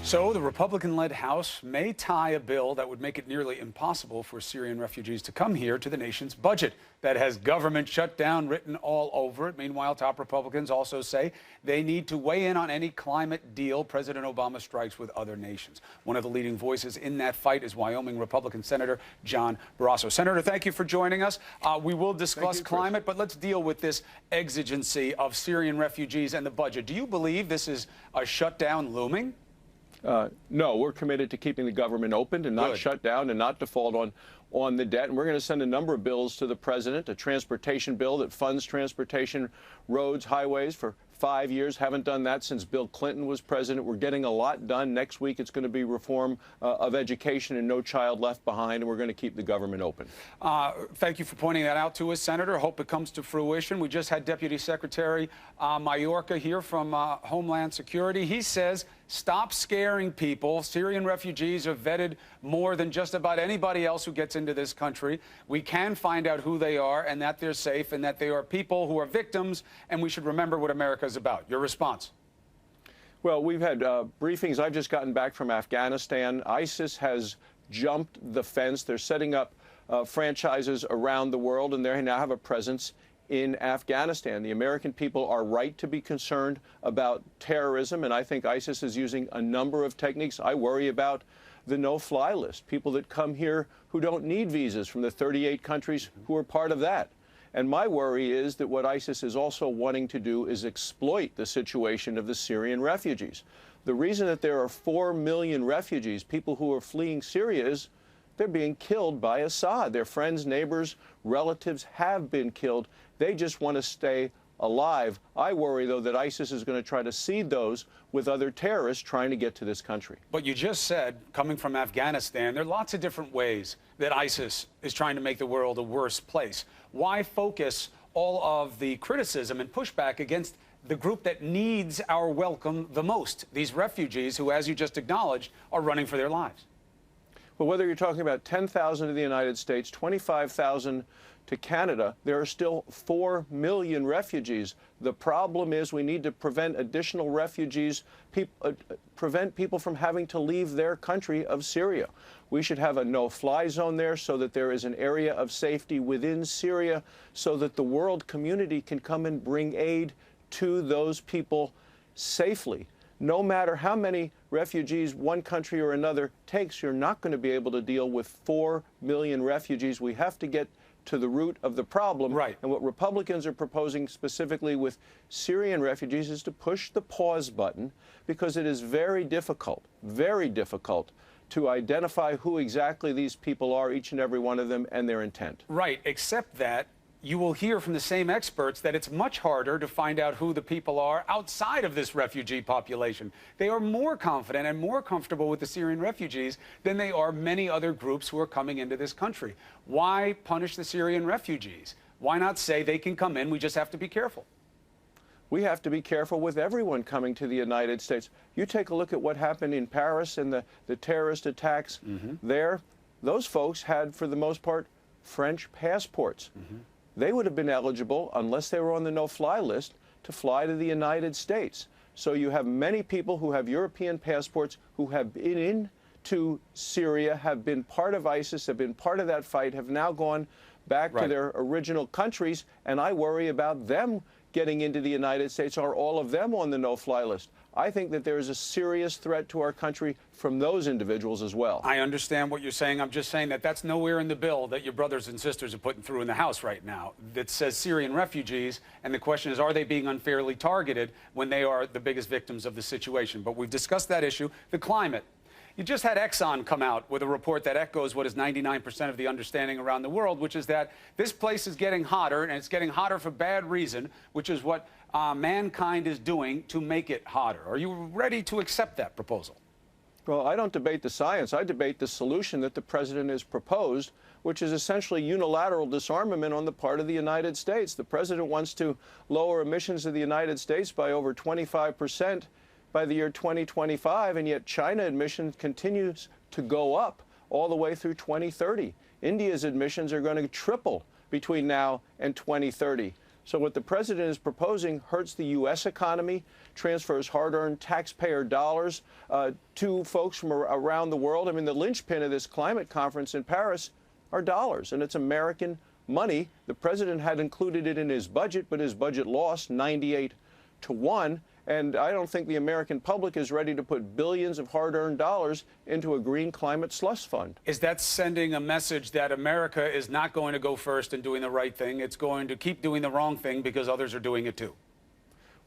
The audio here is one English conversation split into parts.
So the Republican-led House may tie a bill that would make it nearly impossible for Syrian refugees to come here to the nation's budget that has government shutdown written all over it. Meanwhile, top Republicans also say they need to weigh in on any climate deal President Obama strikes with other nations. One of the leading voices in that fight is Wyoming Republican Senator John Barrasso. Senator, thank you for joining us. We will discuss climate, but let's deal with this exigency of Syrian refugees and the budget. Do you believe this is a shutdown looming? No, we're committed to keeping the government open and not shut down and not default on the debt. And we're going to send a number of bills to the president, a transportation bill that funds transportation, roads, highways for 5 years. Haven't done that since Bill Clinton was president. We're getting a lot done. Next week, it's going to be reform of education and No Child Left Behind, and we're going to keep the government open. Thank you for pointing that out to us, Senator. Hope it comes to fruition. We just had Deputy Secretary Mayorkas here from Homeland Security. He says, stop scaring people. Syrian refugees are vetted more than just about anybody else who gets into this country. We can find out who they are and that they're safe and that they are people who are victims, and we should remember what America is about. Your response? Well, we've had briefings. I've just gotten back from Afghanistan. ISIS has jumped the fence. They're setting up franchises around the world, and they now have a presence in Afghanistan. The American people are right to be concerned about terrorism, and I think ISIS is using a number of techniques. I worry about the no-fly list, people that come here who don't need visas from the 38 countries who are part of that. And my worry is that what ISIS is also wanting to do is exploit the situation of the Syrian refugees. The reason that there are 4 million refugees, people who are fleeing Syria, is they're being killed by Assad. Their friends, neighbors, relatives have been killed. They just want to stay alive. I worry, though, that ISIS is going to try to seed those with other terrorists trying to get to this country. But you just said, coming from Afghanistan, there are lots of different ways that ISIS is trying to make the world a worse place. Why focus all of the criticism and pushback against the group that needs our welcome the most, these refugees who, as you just acknowledged, are running for their lives? Well, whether you're talking about 10,000 to the United States, 25,000 to Canada, there are still 4 million refugees. The problem is we need to prevent additional refugees, prevent people from having to leave their country of Syria. We should have a no-fly zone there so that there is an area of safety within Syria so that the world community can come and bring aid to those people safely. No matter how many refugees one country or another takes, you're not going to be able to deal with 4 million refugees. We have to get to the root of the problem. Right. And what Republicans are proposing specifically with Syrian refugees is to push the pause button because it is very difficult to identify who exactly these people are, each and every one of them, and their intent. Right, except that you will hear from the same experts that it's much harder to find out who the people are outside of this refugee population. They are more confident and more comfortable with the Syrian refugees than they are many other groups who are coming into this country. Why punish the Syrian refugees? Why not say they can come in, we just have to be careful? We have to be careful with everyone coming to the United States. You take a look at what happened in Paris and the terrorist attacks there. Those folks had, for the most part, French passports. They would have been eligible, unless they were on the no-fly list, to fly to the United States. So you have many people who have European passports who have been into Syria, have been part of ISIS, have been part of that fight, have now gone back to their original countries, and I worry about them getting into the United States. Are all of them on the no-fly list? I think that there is a serious threat to our country from those individuals as well. I understand what you're saying. I'm just saying that that's nowhere in the bill that your brothers and sisters are putting through in the House right now that says Syrian refugees. And the question is, are they being unfairly targeted when they are the biggest victims of the situation? But we've discussed that issue. The climate. You just had Exxon come out with a report that echoes what is 99% of the understanding around the world, which is that this place is getting hotter, and it's getting hotter for bad reason, which is what mankind is doing to make it hotter. Are you ready to accept that proposal? Well, I don't debate the science. I debate the solution that the president has proposed, which is essentially unilateral disarmament on the part of the United States. The president wants to lower emissions of the United States by over 25% by the year 2025, and yet China emissions continues to go up all the way through 2030. India's emissions are going to triple between now and 2030. So what the president is proposing hurts the U.S. economy, transfers hard-earned taxpayer dollars to folks from around the world. I mean, the linchpin of this climate conference in Paris are dollars, and it's American money. The president had included it in his budget, but his budget lost 98-1. And I don't think the American public is ready to put billions of hard-earned dollars into a green climate slush fund. Is that sending a message that America is not going to go first in doing the right thing? It's going to keep doing the wrong thing because others are doing it too?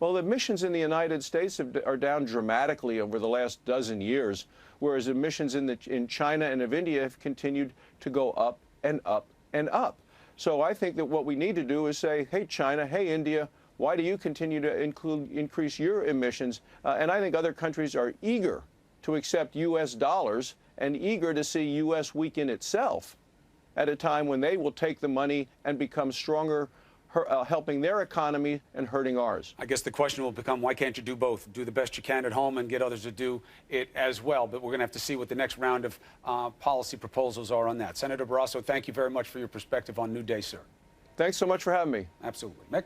Well, emissions in the United States are down dramatically over the last dozen years, whereas emissions in China and of India have continued to go up and up and up. So I think that what we need to do is say, hey, China, hey, India, why do you continue to increase your emissions? And I think other countries are eager to accept U.S. dollars and eager to see U.S. weaken itself at a time when they will take the money and become stronger, helping their economy and hurting ours. I guess the question will become, why can't you do both? Do the best you can at home and get others to do it as well. But we're going to have to see what the next round of policy proposals are on that. Senator Barrasso, thank you very much for your perspective on New Day, sir. Thanks so much for having me. Absolutely. Mick?